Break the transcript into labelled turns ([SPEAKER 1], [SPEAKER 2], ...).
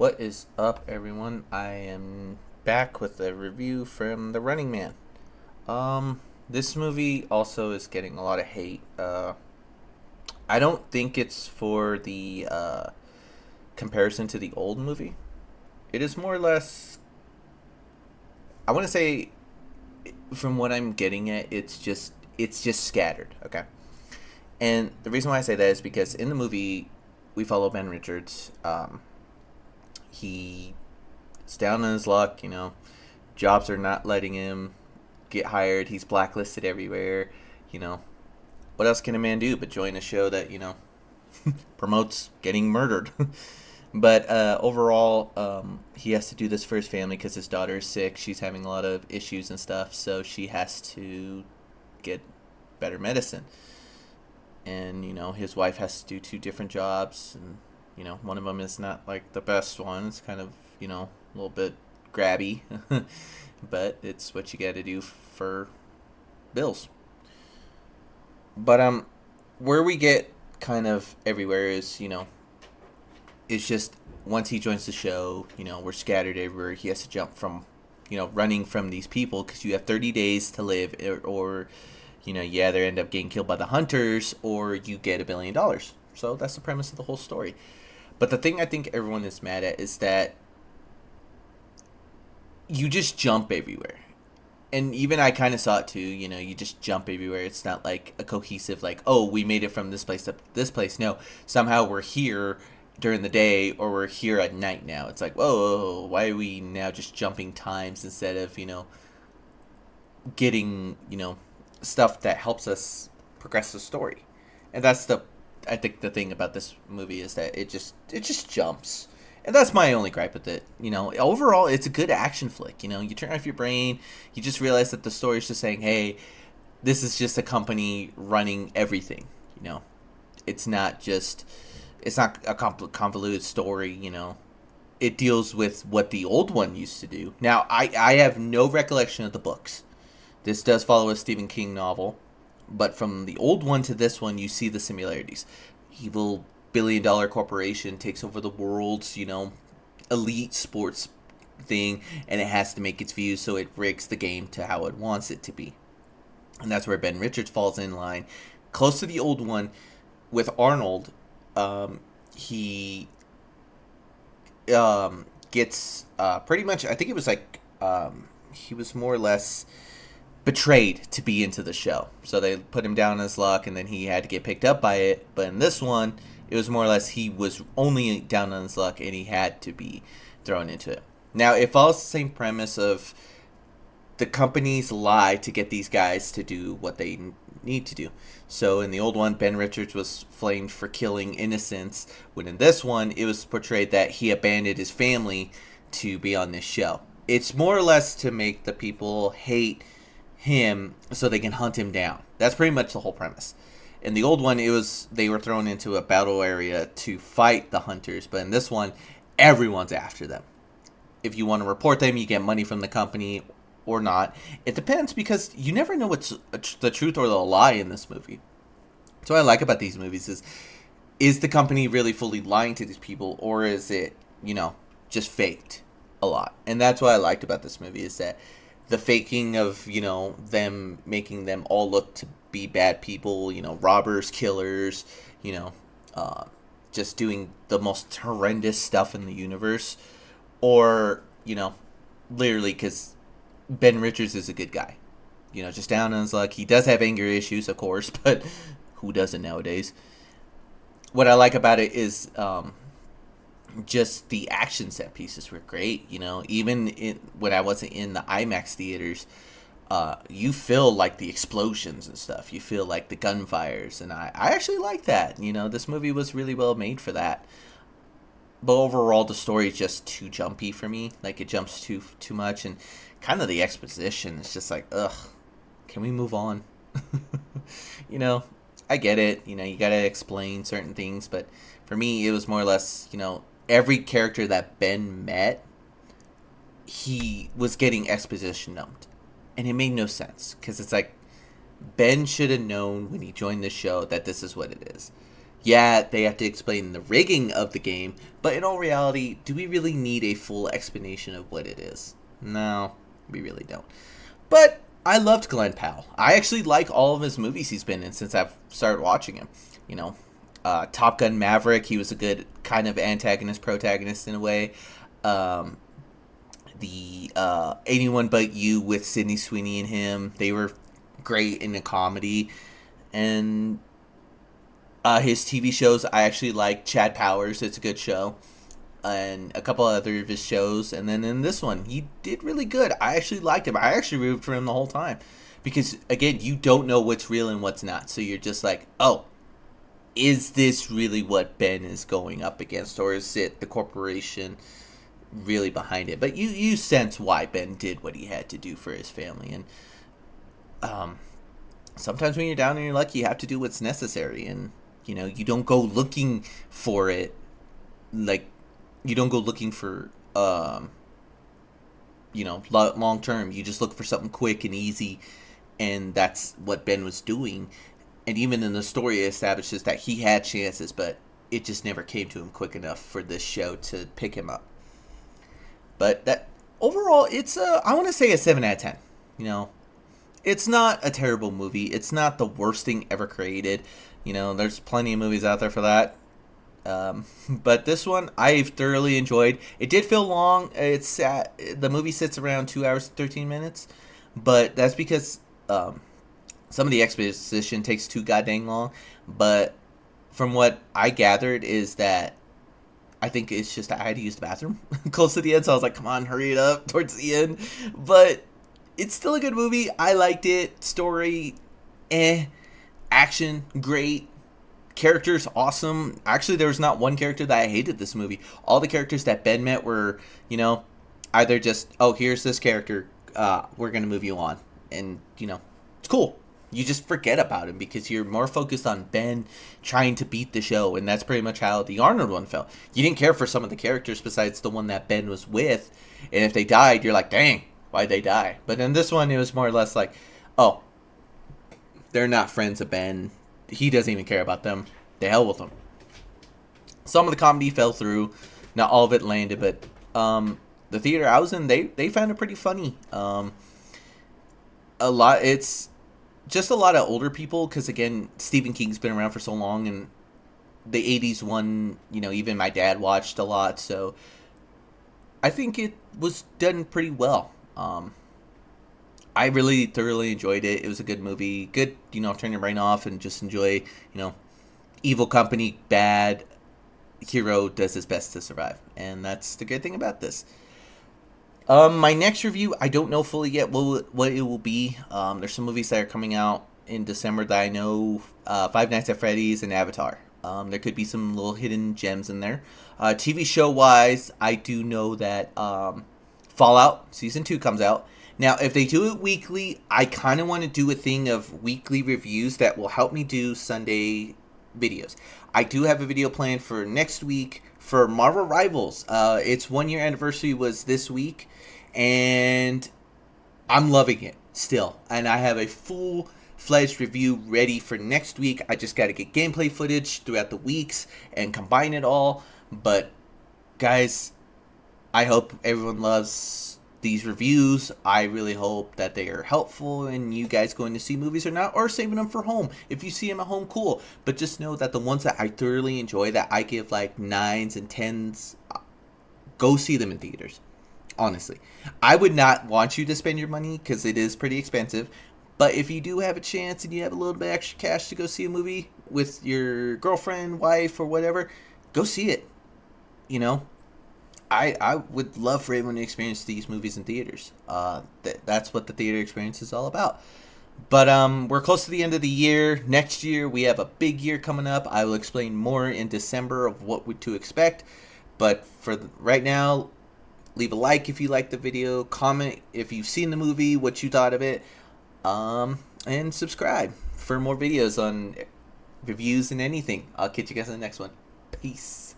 [SPEAKER 1] What is up, everyone? I am back with a review from The Running Man. This movie also is getting a lot of hate. I don't think it's for the comparison to the old movie. It is more or less, I want to say, from what I'm getting at, it's just scattered. Okay, and the reason why I say that is because in the movie we follow Ben Richards. He's down on his luck. Jobs are not letting him get hired. He's blacklisted everywhere. You know, what else can a man do but join a show that promotes getting murdered? But overall, he has to do this for his family because his daughter is sick. She's having a lot of issues and stuff, so she has to get better medicine. And his wife has to do two different jobs, and one of them is not like the best one. It's kind of a little bit grabby, but it's what you got to do for bills. But where we get kind of everywhere is it's just once he joins the show, we're scattered everywhere. He has to jump from running from these people because you have 30 days to live, or you either end up getting killed by the hunters or you get $1 billion. So that's the premise of the whole story. But the thing I think everyone is mad at is that you just jump everywhere. And even I kind of saw it too. You just jump everywhere. It's not like a cohesive, like, oh, we made it from this place to this place. No, somehow we're here during the day or we're here at night now. It's like, whoa, why are we now just jumping times instead of getting stuff that helps us progress the story? And that's the I think the thing about this movie is that it just jumps. And that's my only gripe with it. Overall, it's a good action flick. You turn off your brain, you just realize that the story is just saying, hey, this is just a company running everything. You know, it's not just, it's not a convoluted story. It deals with what the old one used to do. Now, I have no recollection of the books. This does follow a Stephen King novel, but from the old one to this one, you see the similarities. Evil $1 billion corporation takes over the world's, elite sports thing, and it has to make its views, so it rigs the game to how it wants it to be. And that's where Ben Richards falls in line. Close to the old one, with Arnold, he gets pretty much, I think it was like, he was more or less betrayed to be into the show. So they put him down on his luck, and then he had to get picked up by it. But in this one, it was more or less he was only down on his luck, and he had to be thrown into it. Now, it follows the same premise of the companies lie to get these guys to do what they need to do. So in the old one, Ben Richards was flamed for killing innocents, when in this one, it was portrayed that he abandoned his family to be on this show. It's more or less to make the people hate him so they can hunt him down. That's pretty much the whole premise. In the old one, it was they were thrown into a battle area to fight the hunters, but in this one, everyone's after them. If you want to report them, you get money from the company or not. It depends, because you never know what's the truth or the lie in this movie. So what I like about these movies is the company really fully lying to these people, or is it, just faked a lot? And that's what I liked about this movie, is that the faking of, them making them all look to be bad people, robbers, killers, you know, uh, just doing the most horrendous stuff in the universe. Or, literally, because Ben Richards is a good guy. Just down on his luck. He does have anger issues, of course, but who doesn't nowadays? What I like about it is just the action set pieces were great. Even when I wasn't in the IMAX theaters, you feel like the explosions and stuff. You feel like the gunfires, and I actually like that. This movie was really well made for that. But overall, the story is just too jumpy for me. Like, it jumps too much, and kind of the exposition is just like, ugh, can we move on? you know, I get it. You gotta explain certain things, but for me, it was more or less, every character that Ben met, he was getting exposition dumped, and it made no sense, because it's like Ben should have known when he joined the show that this is what it is. Yeah, they have to explain the rigging of the game, but in all reality, do we really need a full explanation of what it is? No, we really don't. But I loved Glenn Powell. I actually like all of his movies he's been in since I've started watching him. You know, Top Gun Maverick, he was a good kind of antagonist, protagonist in a way. Um, the Anyone But You with Sydney Sweeney and him, they were great in the comedy. And his TV shows, I actually like Chad Powers. It's a good show. And a couple other of his shows. And then in this one, he did really good. I actually liked him. I actually rooted for him the whole time. Because, again, you don't know what's real and what's not. So you're just like, oh, is this really what Ben is going up against? Or is it the corporation really behind it? But you sense why Ben did what he had to do for his family. And sometimes when you're down on your luck, you have to do what's necessary. And, you don't go looking for it. Like, you don't go looking for, long term. You just look for something quick and easy. And that's what Ben was doing. And even in the story, it establishes that he had chances, but it just never came to him quick enough for this show to pick him up. But that overall, it's I want to say a 7 out of 10. It's not a terrible movie. It's not the worst thing ever created. There's plenty of movies out there for that. But this one I've thoroughly enjoyed. It did feel long. The movie sits around 2 hours 13 minutes, but that's because some of the exposition takes too goddamn long. But from what I gathered is that I think it's just I had to use the bathroom close to the end, so I was like, come on, hurry it up towards the end. But it's still a good movie. I liked it. Story, action, great. Characters, awesome. Actually, there was not one character that I hated this movie. All the characters that Ben met were, either just, oh, here's this character, we're going to move you on. And, it's cool. You just forget about him because you're more focused on Ben trying to beat the show. And that's pretty much how the Arnold one felt. You didn't care for some of the characters besides the one that Ben was with. And if they died, you're like, dang, why'd they die? But in this one, it was more or less like, oh, they're not friends of Ben. He doesn't even care about them. The hell with them. Some of the comedy fell through. Not all of it landed, but the theater I was in, they found it pretty funny. It's just a lot of older people because, again, Stephen King's been around for so long, and the 80s one, even my dad watched a lot, so I think it was done pretty well. I really thoroughly enjoyed it. It was a good movie. Good, turn your brain off and just enjoy, evil company, bad hero does his best to survive. And that's the good thing about this. My next review, I don't know fully yet what it will be. There's some movies that are coming out in December that I know, Five Nights at Freddy's and Avatar. There could be some little hidden gems in there. TV show-wise, I do know that Fallout Season 2 comes out. Now, if they do it weekly, I kind of want to do a thing of weekly reviews that will help me do Sunday videos. I do have a video planned for next week for Marvel Rivals. Its 1 year anniversary was this week, and I'm loving it still. And I have a full-fledged review ready for next week. I just got to get gameplay footage throughout the weeks and combine it all. But, guys, I hope everyone loves these reviews. I really hope that they are helpful in you guys going to see movies or not, or saving them for home. If you see them at home, cool. But just know that the ones that I thoroughly enjoy, that I give like 9s and 10s, go see them in theaters. Honestly, I would not want you to spend your money because it is pretty expensive. But if you do have a chance and you have a little bit extra cash to go see a movie with your girlfriend, wife, or whatever, go see it. I would love for everyone to experience these movies in theaters. That's what the theater experience is all about. But we're close to the end of the year. Next year, we have a big year coming up. I will explain more in December of what to expect. But for right now, leave a like if you liked the video. Comment if you've seen the movie, what you thought of it. And subscribe for more videos on reviews and anything. I'll catch you guys in the next one. Peace.